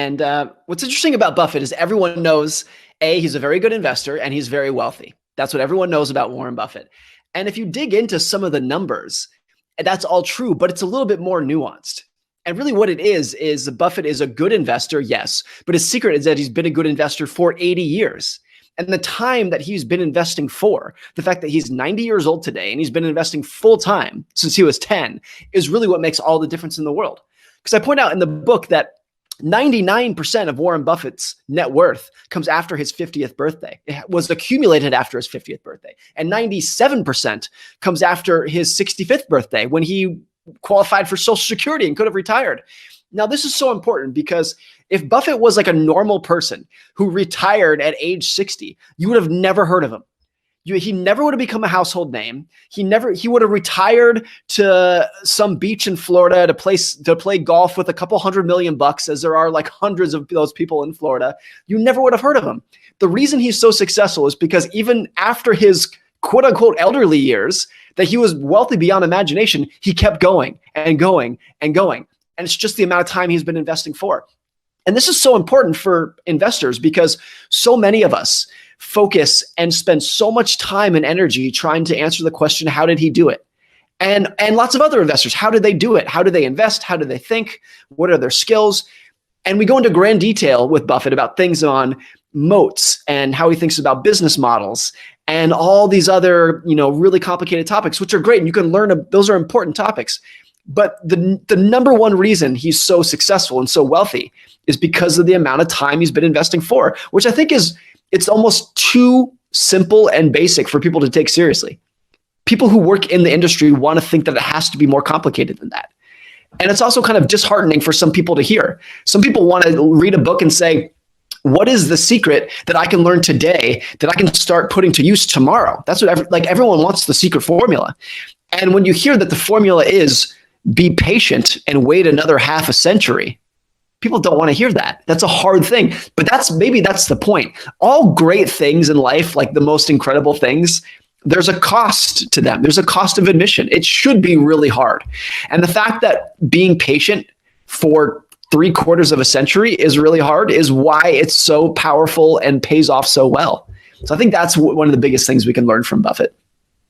And what's interesting about Buffett is everyone knows, A, he's a very good investor and he's very wealthy. That's what everyone knows about Warren Buffett. And if you dig into some of the numbers, that's all true, but it's a little bit more nuanced. And really what it is Buffett is a good investor, yes, but his secret is that he's been a good investor for 80 years. And the time that he's been investing for, the fact that he's 90 years old today and he's been investing full time since he was 10 is really what makes all the difference in the world. Because I point out in the book that 99% of Warren Buffett's net worth comes after his 50th birthday. It was accumulated after his 50th birthday. And 97% comes after his 65th birthday when he qualified for Social Security and could have retired. Now, this is so important because if Buffett was like a normal person who retired at age 60, you would have never heard of him. He never would have become a household name. He would have retired to some beach in Florida to play golf with a couple $100 million, as there are like hundreds of those people in Florida. You never would have heard of him. The reason he's so successful is because even after his quote unquote elderly years, that he was wealthy beyond imagination, he kept going and going and going. And it's just the amount of time he's been investing for. And this is so important for investors because so many of us focus and spend so much time and energy trying to answer the question, how did he do it? And lots of other investors, how did they do it? How do they invest? How do they think? What are their skills? And we go into grand detail with Buffett about things on moats and how he thinks about business models and all these other, really complicated topics, which are great. And you can learn, those are important topics. But the number one reason he's so successful and so wealthy is because of the amount of time he's been investing for, which I think it's almost too simple and basic for people to take seriously. People who work in the industry want to think that it has to be more complicated than that. And it's also kind of disheartening for some people to hear. Some people want to read a book and say, what is the secret that I can learn today that I can start putting to use tomorrow? That's what everyone wants, the secret formula. And when you hear that the formula is be patient and wait another half a century, people don't want to hear that. That's a hard thing, but maybe that's the point. All great things in life, like the most incredible things, there's a cost to them. There's a cost of admission. It should be really hard. And the fact that being patient for 3/4 of a century is really hard is why it's so powerful and pays off so well. So I think that's one of the biggest things we can learn from Buffett.